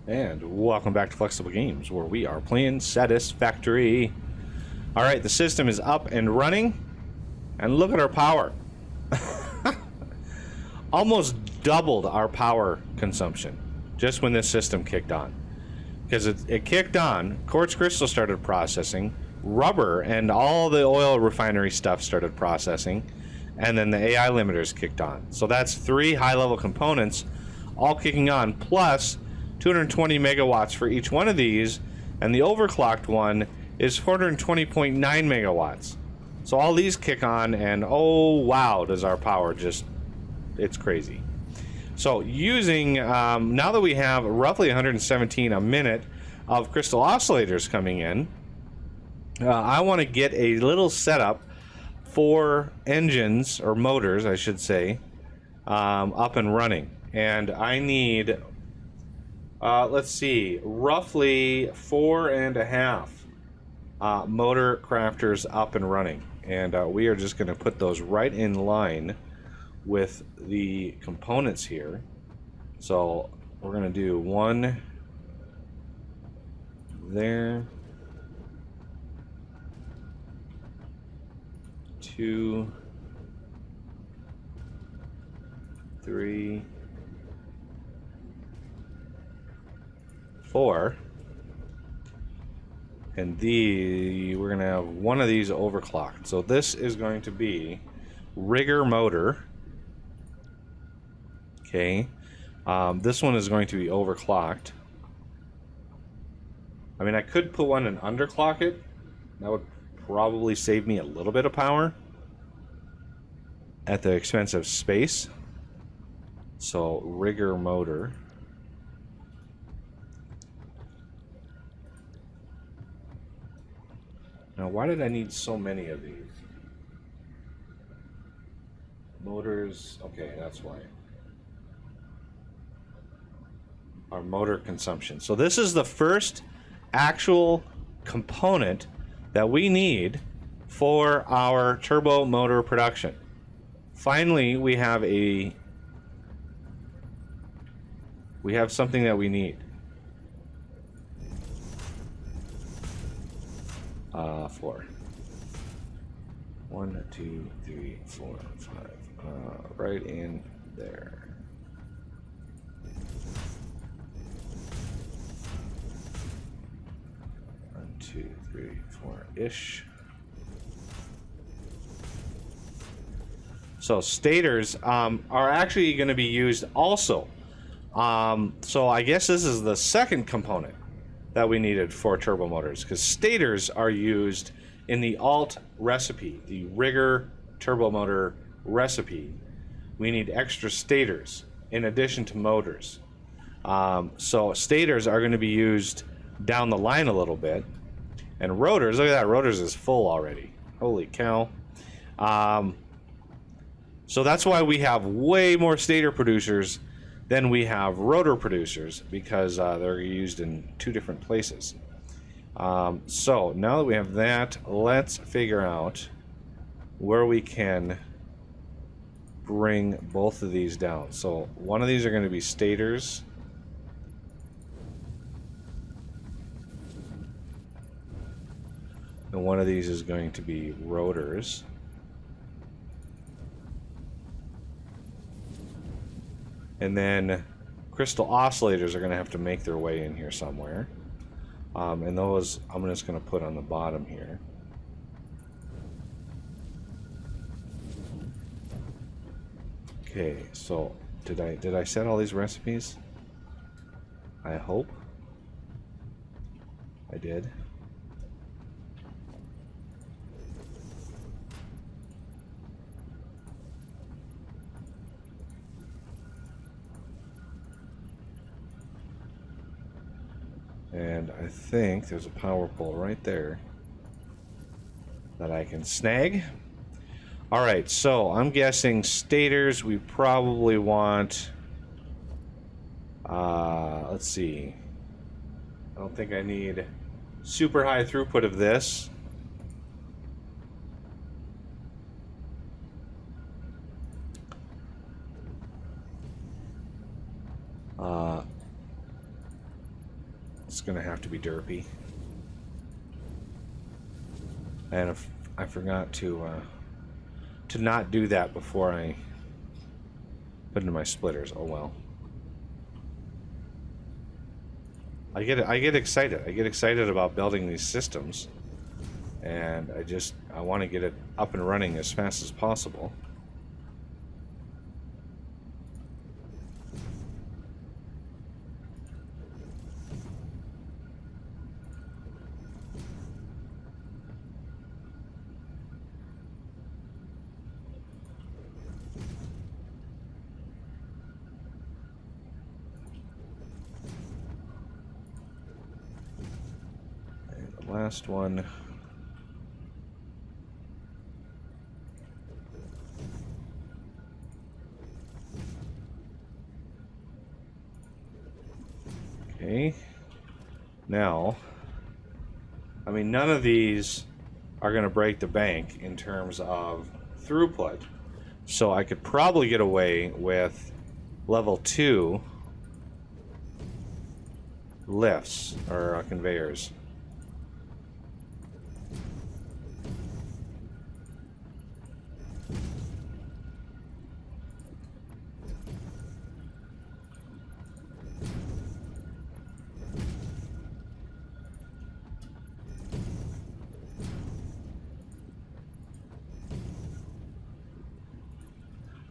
And welcome back to Flexible Games, where we are playing Satisfactory. Alright, the system is up and running. And look at our power. Almost doubled our power consumption just when this system kicked on. Because it kicked on, quartz crystal started processing, rubber and all the oil refinery stuff started processing, and then the AI limiters kicked on. So that's 3 high-level components all kicking on, plus 220 megawatts for each one of these, and the overclocked one is 420.9 megawatts. So all these kick on, and oh wow, does our power just, it's crazy. So using, now that we have roughly 117 a minute of crystal oscillators coming in, I want to get a little setup for engines, or motors I should say, up and running. And I need, let's see, roughly 4.5 motor crafters up and running. And we are just going to put those right in line with the components here. So we're going to do 1 there, 2, 3, 4, and we're going to have one of these overclocked. So this is going to be rigger motor. Okay, this one is going to be overclocked. I mean, I could put one and underclock it. That would probably save me a little bit of power at the expense of space. So rigger motor. Now, why did I need so many of these? Motors, okay, that's why. Our motor consumption. So this is the first actual component that we need for our turbo motor production. Finally, we have something that we need. 4. 1, 2, 3, 4, 5. Right in there. 1, 2, 3, 4-ish. So stators are actually going to be used also. So I guess this is the second component that we needed for turbo motors, because stators are used in the alt recipe, the rigger turbo motor recipe. We need extra stators in addition to motors. So stators are going to be used down the line a little bit. And rotors, look at that, rotors is full already. Holy cow. So that's why we have way more stator producers than we have rotor producers, because they're used in 2 different places. So now that we have that, let's figure out where we can bring both of these down. So one of these are going to be stators. And one of these is going to be rotors. And then crystal oscillators are going to have to make their way in here somewhere. And those I'm just going to put on the bottom here. Okay, so did I set all these recipes? I hope I did. And I think there's a power pole right there that I can snag. Alright, so I'm guessing stators we probably want, let's see. I don't think I need super high throughput of this. It's gonna have to be derpy. And if I forgot to not do that before I put into my splitters, oh well. I get excited. I get excited about building these systems, and I want to get it up and running as fast as possible. Last one. Okay. Now, I mean, none of these are going to break the bank in terms of throughput. So I could probably get away with level 2 lifts or conveyors.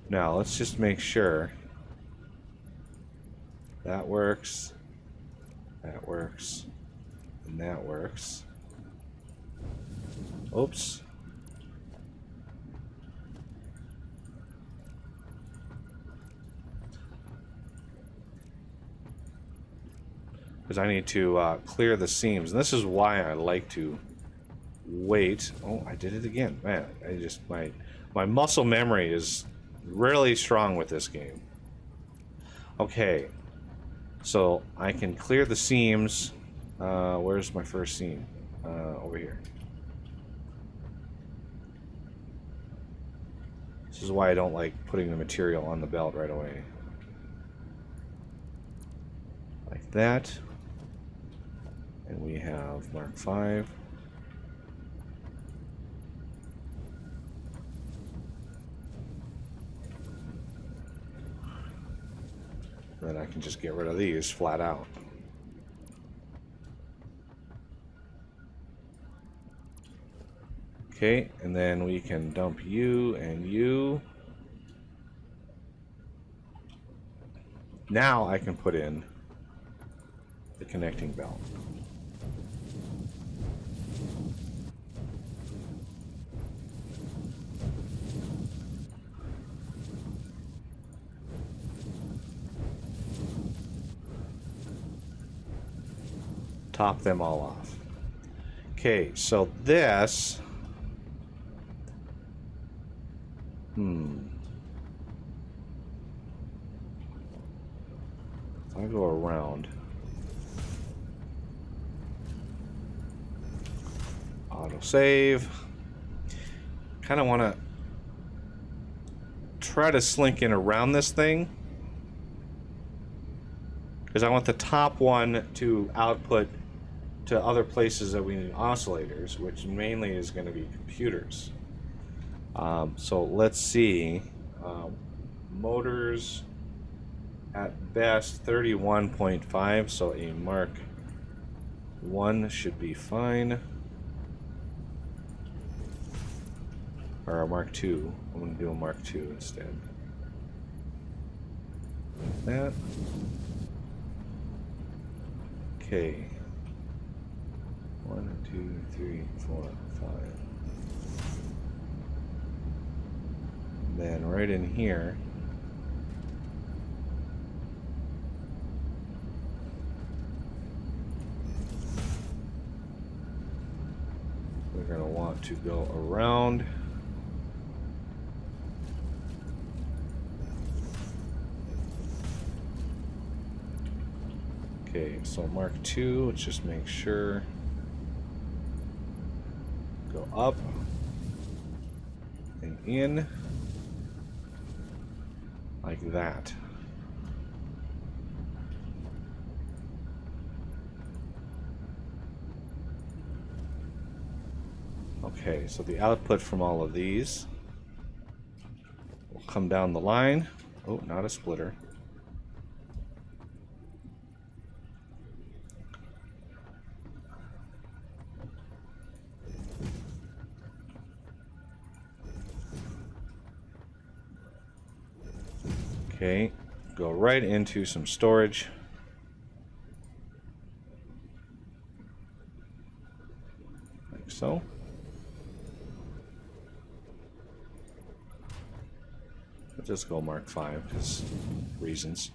Now, let's just make sure that works, and that works. Oops. Because I need to clear the seams, and this is why I like to wait. Oh, I did it again. Man, my muscle memory is really strong with this game. Okay, so I can clear the seams. Where's my first seam? Over here. This is why I don't like putting the material on the belt right away. Like that. And we have Mark 5. Then I can just get rid of these flat out. Okay, and then we can dump you and you. Now I can put in the connecting belt. Top them all off. Okay, so this... If I go around... Autosave. Kind of want to try to slink in around this thing, because I want the top one to output to other places that we need oscillators, which mainly is going to be computers. So let's see. Motors at best 31.5, so a Mark 1 should be fine. Or a Mark 2. I'm going to do a Mark 2 instead. Like that. Okay. 1, 2, 3, 4, 5. And then right in here, we're going to want to go around. Okay, so Mark 2, let's just make sure. Go up and in like that. Okay, so the output from all of these will come down the line. Oh, not a splitter. Okay, go right into some storage. Like so. I'll just go Mark 5 because reasons.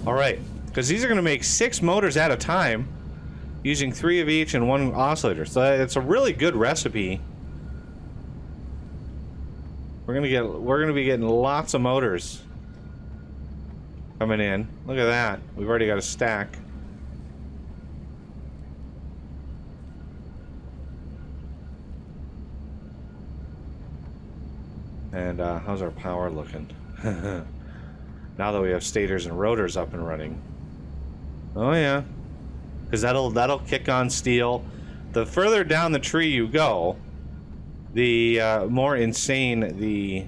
All right, because these are going to make 6 motors at a time, using 3 of each and 1 oscillator. So it's a really good recipe. We're gonna be getting lots of motors coming in. Look at that. We've already got a stack. And how's our power looking? Now that we have stators and rotors up and running. Oh yeah, because that'll kick on steel. The further down the tree you go, the more insane the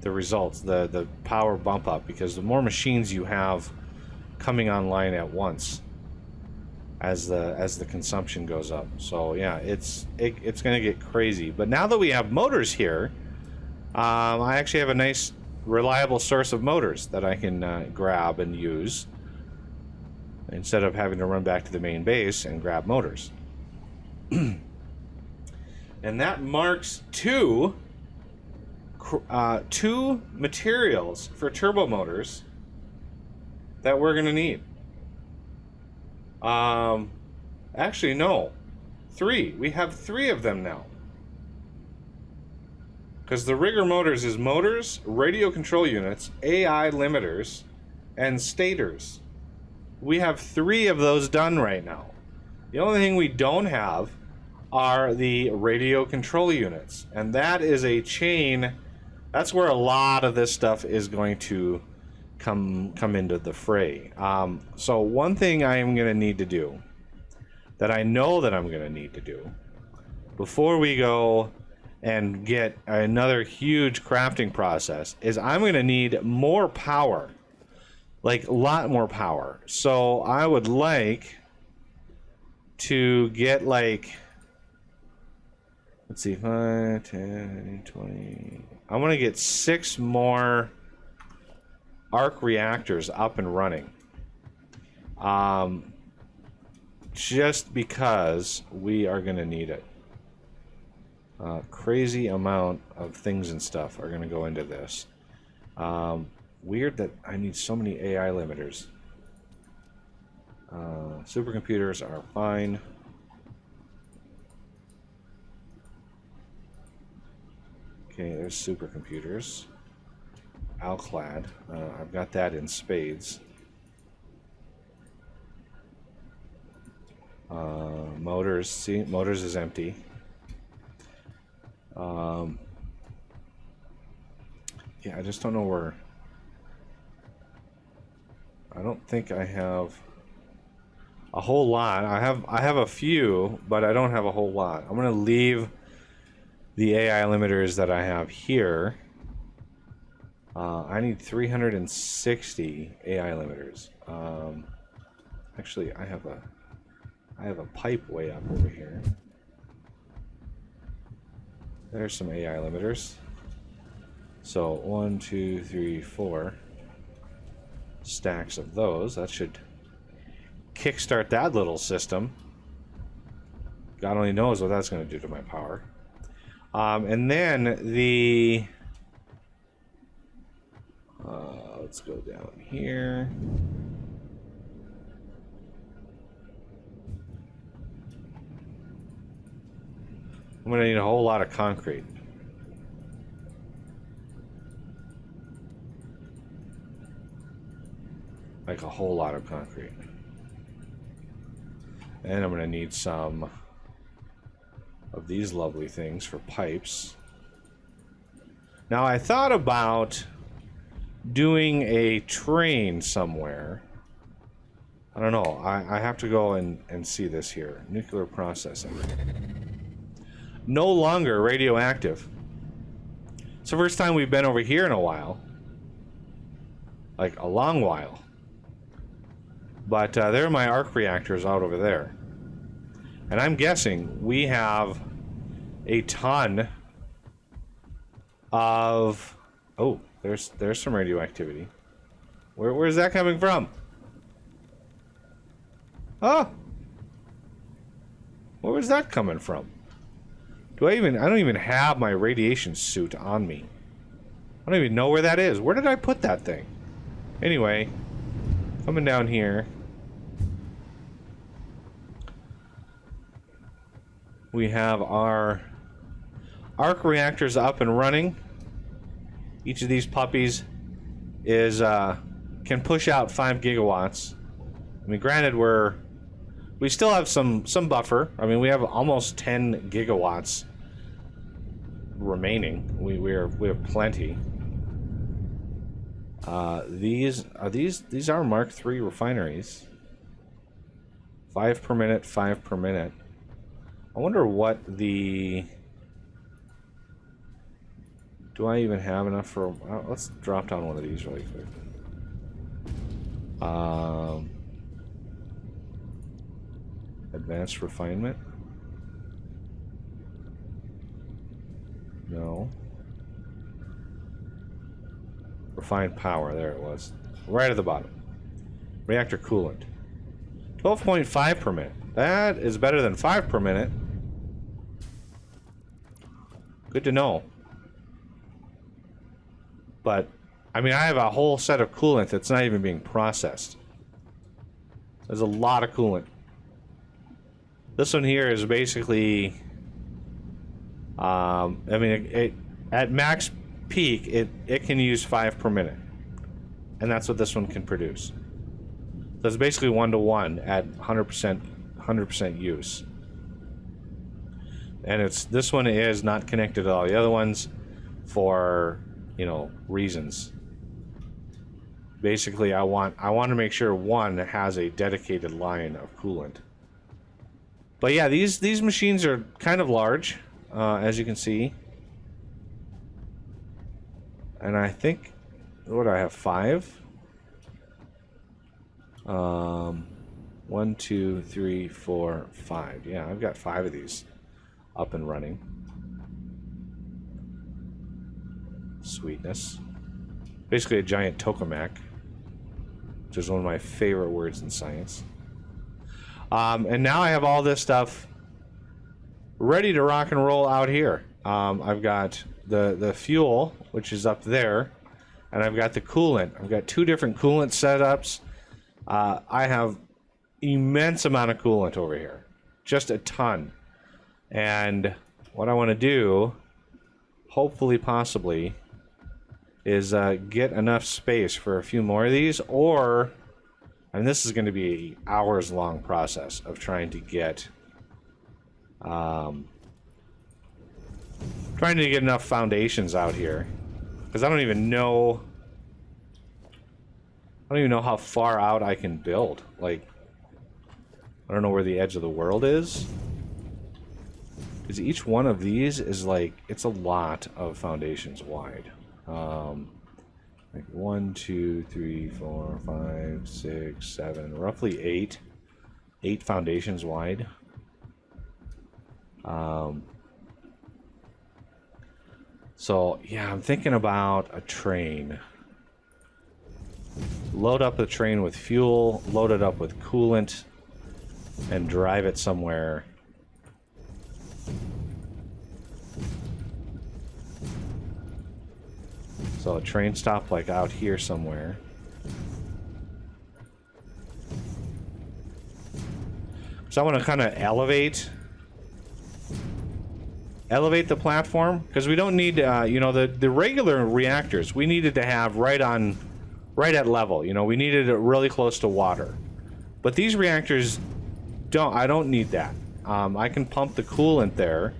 results, the power bump up, because the more machines you have coming online at once as the consumption goes up. So yeah, it's gonna get crazy. But now that we have motors here, I actually have a nice reliable source of motors that I can grab and use instead of having to run back to the main base and grab motors. And that marks two materials for turbo motors that we're gonna need. Actually no, 3. We have 3 of them now. Because the rigger motors is motors, radio control units, AI limiters, and stators. We have 3 of those done right now. The only thing we don't have are the radio control units. And that is a chain. That's where a lot of this stuff is going to come into the fray. So one thing I am going to need to do, that I know that I'm going to need to do, before we go and get another huge crafting process, is I'm going to need more power. Like a lot more power. So I would like to get like, let's see, 5, 10, 20. I want to get 6 more arc reactors up and running. Just because we are going to need it. Crazy amount of things and stuff are going to go into this. Weird that I need so many AI limiters. Supercomputers are fine. Okay, there's supercomputers. Alclad. I've got that in spades. Motors. See, motors is empty. Yeah, I just don't know where. I don't think I have a whole lot. I have a few, but I don't have a whole lot. I'm gonna leave the AI limiters that I have here. I need 360 AI limiters. Actually, I have a pipe way up over here. There's some AI limiters. So 1, 2, 3, 4 stacks of those. That should kickstart that little system. God only knows what that's going to do to my power. And then the let's go down here. I'm going to need a whole lot of concrete. Like a whole lot of concrete. And I'm going to need some of these lovely things for pipes. Now, I thought about doing a train somewhere. I don't know. I have to go and see this here. Nuclear processing. No longer radioactive. It's the first time we've been over here in a while. Like, a long while. But there are my arc reactors out over there. And I'm guessing we have a ton of... Oh, there's some radioactivity. Where's that coming from? Oh! Where was that coming from? I don't even have my radiation suit on me. I don't even know where that is. Where did I put that thing? Anyway, coming down here. We have our arc reactors up and running. Each of these puppies is can push out 5 gigawatts. I mean, granted, we still have some buffer. I mean, we have almost 10 gigawatts remaining. We have plenty. These are Mark III refineries. 5 per minute, 5 per minute. I wonder what the... Do I even have enough for... let's drop down one of these really quick. Advanced refinement? No. Refined power, there it was. Right at the bottom. Reactor coolant. 12.5 per minute. That is better than 5 per minute. Good to know. But, I mean, I have a whole set of coolant that's not even being processed. There's a lot of coolant. This one here is basically... I mean, at max peak, it can use 5 per minute. And that's what this one can produce. So it's basically 1-to-1 at 100% use. And this one is not connected at all. The other ones, for, you know, reasons. Basically, I want to make sure one has a dedicated line of coolant. But yeah, these machines are kind of large, as you can see. And I think, what do I have, 5? 1, 2, 3, 4, 5. Yeah, I've got 5 of these up and running. Sweetness. Basically a giant tokamak, which is one of my favorite words in science. And now I have all this stuff ready to rock and roll out here. I've got the fuel, which is up there, and I've got the coolant. I've got 2 different coolant setups. I have immense amount of coolant over here, just a ton. And what I want to do, hopefully, possibly, is get enough space for a few more of these, or, and this is going to be an hours-long process of trying to get, enough foundations out here, because I don't even know how far out I can build. Like, I don't know where the edge of the world is. Because each one of these is like, it's a lot of foundations wide. Like 1, 2, 3, 4, 5, 6, 7, roughly 8 foundations wide. So yeah, I'm thinking about a train. Load up the train with fuel, load it up with coolant, and drive it somewhere. So a train stop like out here somewhere. So I want to kind of elevate the platform, because we don't need you know, the regular reactors we needed to have right at level. You know, we needed it really close to water. But these reactors I don't need that. I can pump the coolant there,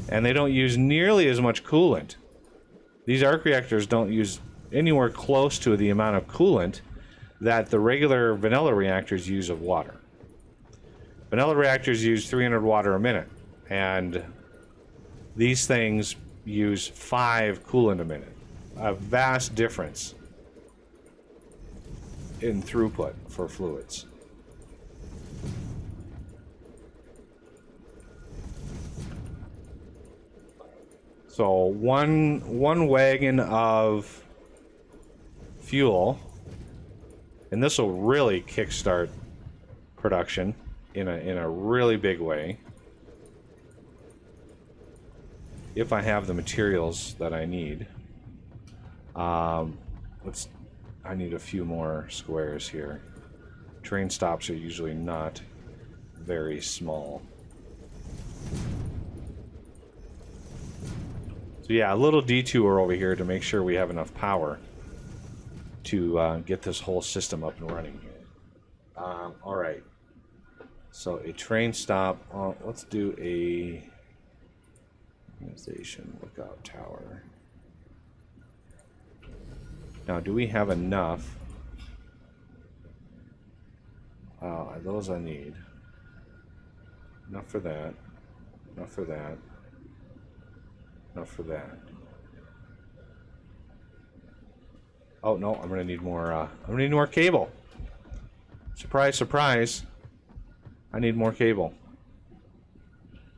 and they don't use nearly as much coolant. These arc reactors don't use anywhere close to the amount of coolant that the regular vanilla reactors use of water. Vanilla reactors use 300 water a minute, and these things use 5 coolant a minute. A vast difference in throughput for fluids. So one wagon of fuel, and this will really kickstart production in a really big way. If I have the materials that I need. I need a few more squares here. Train stops are usually not very small. So yeah, a little detour over here to make sure we have enough power to get this whole system up and running here. All right. So a train stop. Let's do a organization lookout tower. Now, do we have enough? Those I need. Enough for that. Enough for that. Enough for that. Oh no, I'm gonna need more. I'm gonna need more cable. Surprise, surprise! I need more cable.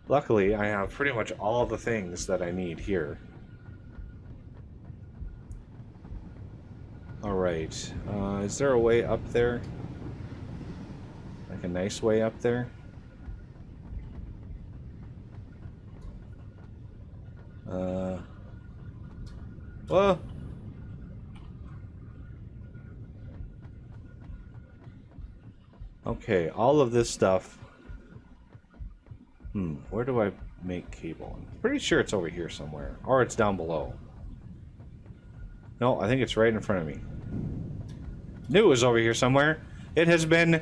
Luckily, I have pretty much all the things that I need here. All right. Is there a way up there? Like a nice way up there? Well, okay, all of this stuff. Where do I make cable? I'm pretty sure it's over here somewhere, or it's down below. No, I think it's right in front of me. Knew it was over here somewhere. It has been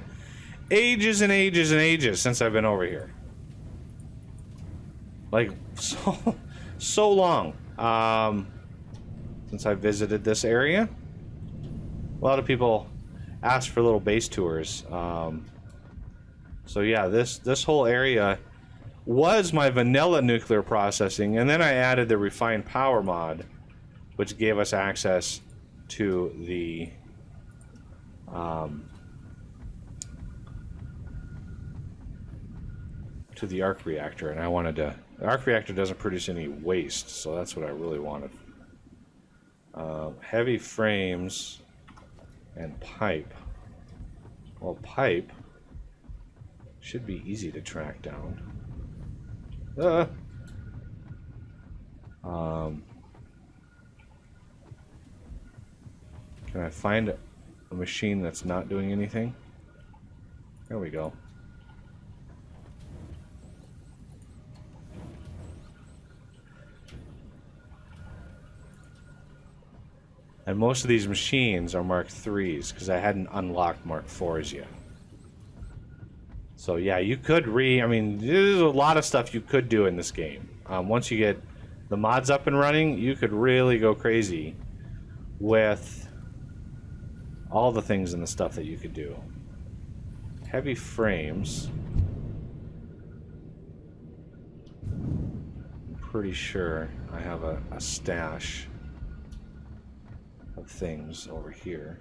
ages and ages and ages since I've been over here. Like, so long. Since I visited this area. A lot of people ask for little base tours. So yeah, this whole area was my vanilla nuclear processing, and then I added the refined power mod, which gave us access to the arc reactor, and I wanted to. The arc reactor doesn't produce any waste, so that's what I really wanted. Heavy frames and pipe. Well, pipe should be easy to track down. Can I find a machine that's not doing anything? There we go. And most of these machines are Mark 3s because I hadn't unlocked Mark 4s yet. So yeah, you could I mean, there's a lot of stuff you could do in this game. Once you get the mods up and running, you could really go crazy with all the things and the stuff that you could do. Heavy frames. I'm pretty sure I have a stash of things over here.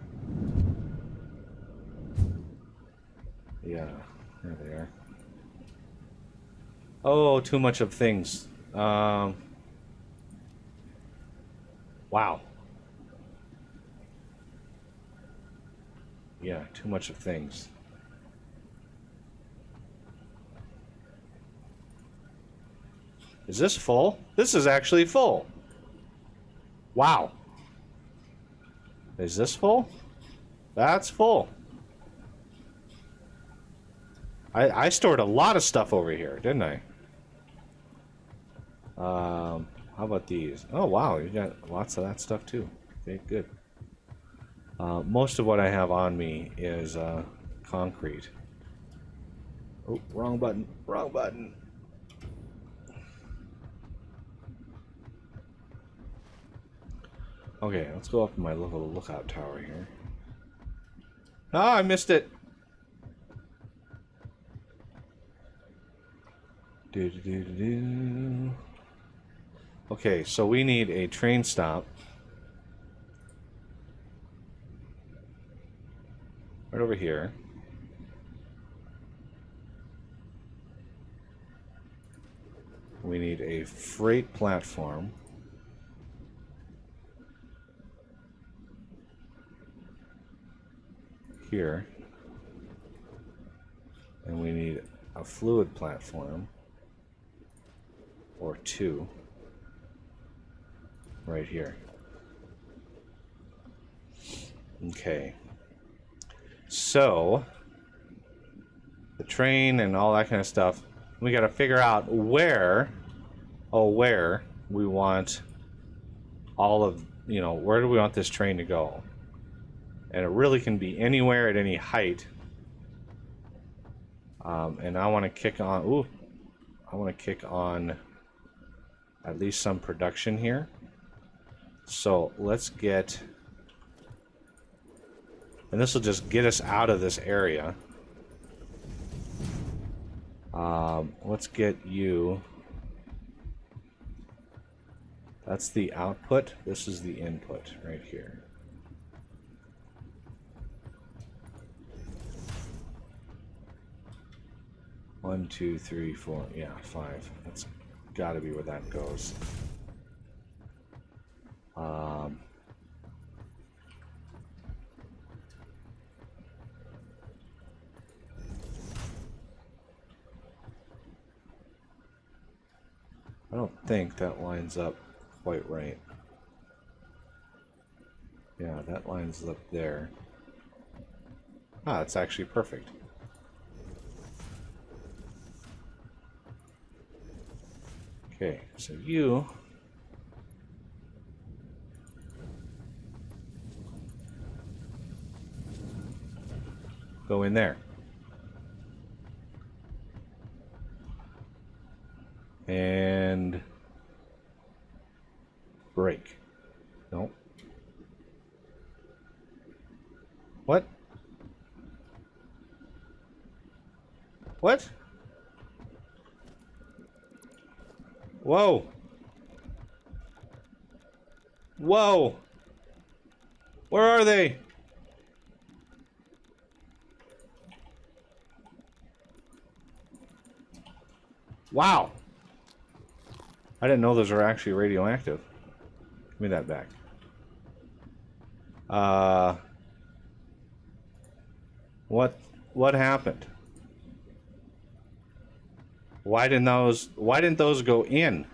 Yeah, there they are. Oh, too much of things. Wow. Yeah, too much of things. Is this full? This is actually full. Wow. Is this full? That's full. I stored a lot of stuff over here, didn't I? How about these? Oh wow, you got lots of that stuff too. Okay, good. Most of what I have on me is concrete. Oh, wrong button. Wrong button. Okay, let's go up to my little lookout tower here. Ah, I missed it. Okay, so we need a train stop. Right over here. We need a freight platform. Here. And we need a fluid platform. Or two. Right here. Okay. So, the train and all that kind of stuff, we got to figure out where we want all of, where do we want this train to go? And it really can be anywhere at any height. And I want to kick on, at least some production here. So let's get, and this will just get us out of this area. Let's get you. That's the output. This is the input right here. One, two, three, four. Yeah, 5. That's got to be where that goes. I don't think that lines up quite right. Yeah, that lines up there. Ah, it's actually perfect. Okay, so you go in there. And break. Nope. What? What? Whoa. Whoa. Where are they? Wow. I didn't know those were actually radioactive. Give me that back. What happened? Why didn't those go in?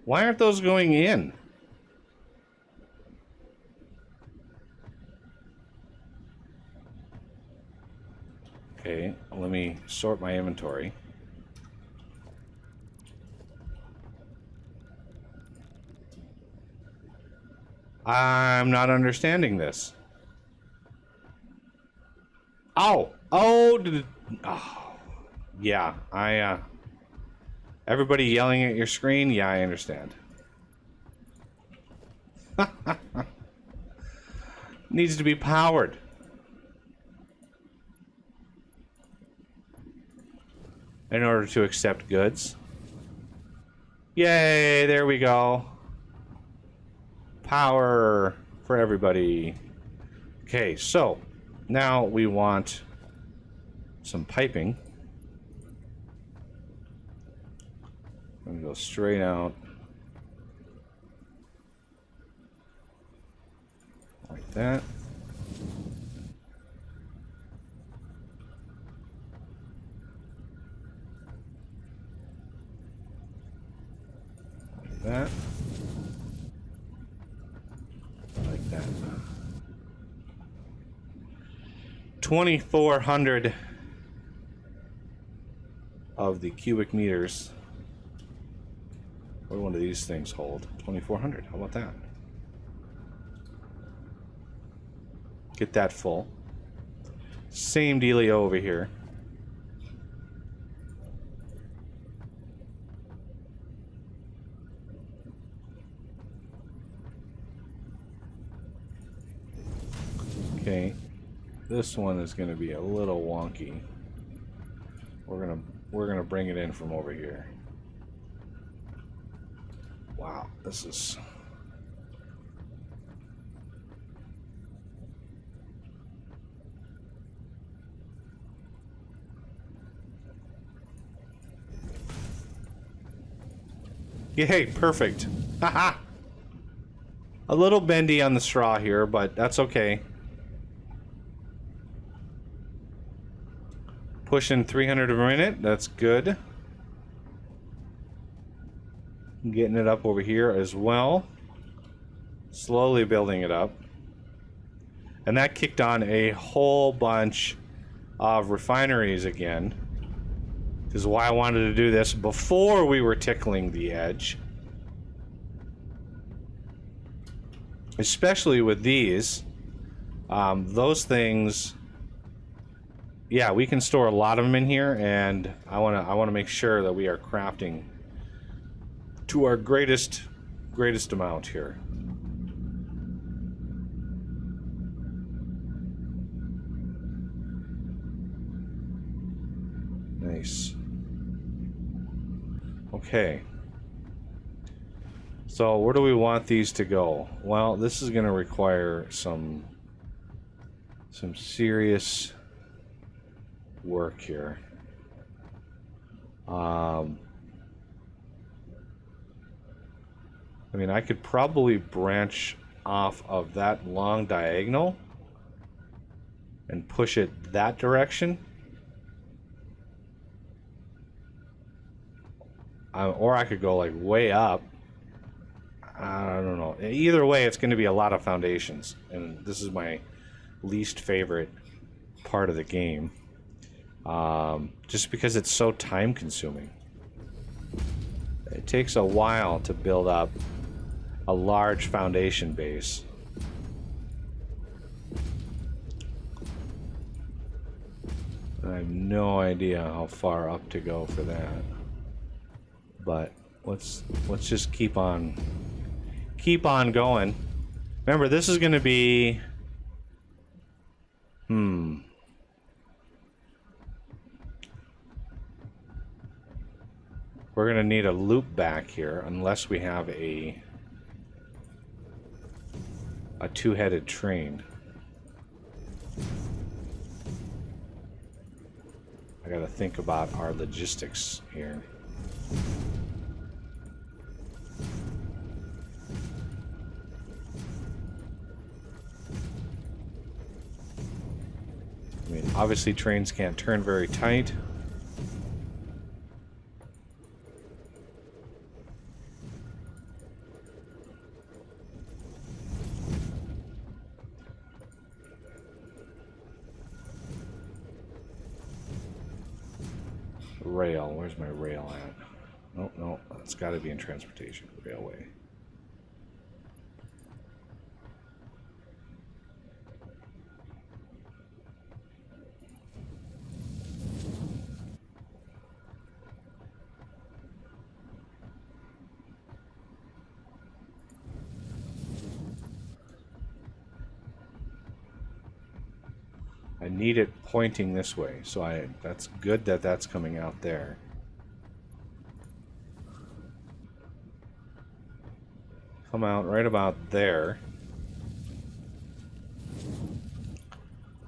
Why aren't those going in? Okay, let me sort my inventory. I'm not understanding this. Oh! Oh! Yeah, everybody yelling at your screen? Yeah, I understand. Needs to be powered. In order to accept goods. Yay, there we go. Power for everybody. Okay, so now we want some piping. I'm gonna go straight out. Like that. Like that. Like that. 2,400 of the cubic meters. What do one of these things hold? 2,400. How about that? Get that full. Same dealio over here. Okay, this one is going to be a little wonky. We're gonna bring it in from over here. Wow, this is. Yay, perfect. Haha. A little bendy on the straw here, but that's okay. Pushing 300 a minute, that's good. Getting it up over here as well. Slowly building it up. And that kicked on a whole bunch of refineries again. This is why I wanted to do this before we were tickling the edge. Especially with these. Those things... Yeah, we can store a lot of them in here, and I want to make sure that we are crafting to our greatest amount here. Nice. Okay. So where do we want these to go? Well, this is going to require some serious work here. I mean, I could probably branch off of that long diagonal and push it that direction. Or I could go like way up. I don't know. Either way, it's going to be a lot of foundations, and this is my least favorite part of the game. Just because it's so time consuming. It takes a while to build up a large foundation base. I have no idea how far up to go for that. But let's just keep on going. Remember, this is going to be we're going to need a loop back here unless we have a two-headed train. I got to think about our logistics here. I mean, obviously trains can't turn very tight. Rail, where's my rail at? Nope, no, it's got to be in transportation. Railway. I need it pointing this way, so that's good that that's coming out there. Come out right about there.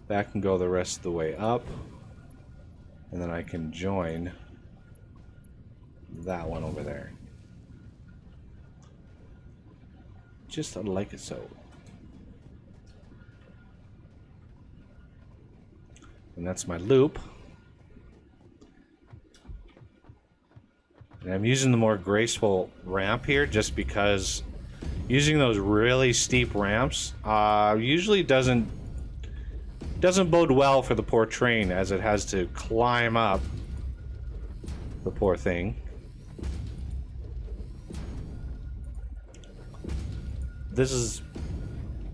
That can go the rest of the way up. And then I can join that one over there. Just like so. And that's my loop. And I'm using the more graceful ramp here just because using those really steep ramps usually doesn't doesn't bode well for the poor train as it has to climb up. The poor thing. This is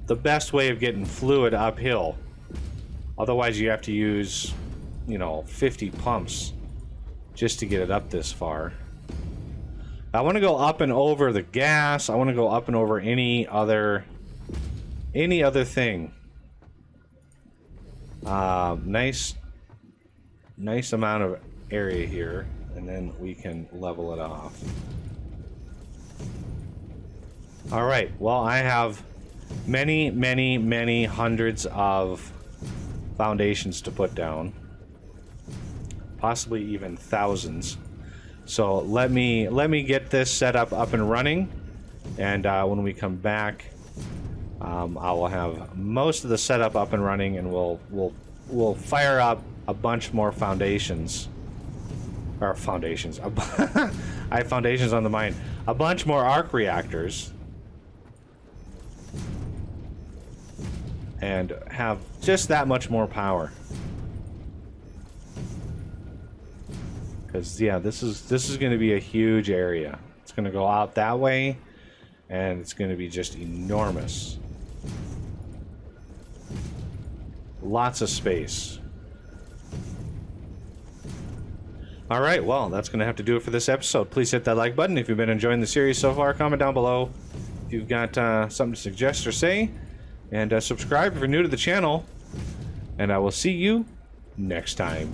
the best way of getting fluid uphill. Otherwise, you have to use, you know, 50 pumps just to get it up this far. I want to go up and over the gas. I want to go up and over any other thing. Nice amount of area here, and then we can level it off. All right. Well, I have many hundreds of foundations to put down, possibly even thousands. So let me get this set up and running, and when we come back, I will have most of the setup up and running, and we'll fire up a bunch more foundations. Or foundations. I have foundations on the mind. A bunch more arc reactors. And have just that much more power. Because yeah, this is going to be a huge area. It's going to go out that way, and it's going to be just enormous. Lots of space. All right, well, that's going to have to do it for this episode. Please hit that like button if you've been enjoying the series so far. Comment down below if you've got something to suggest or say. And subscribe if you're new to the channel. And I will see you next time.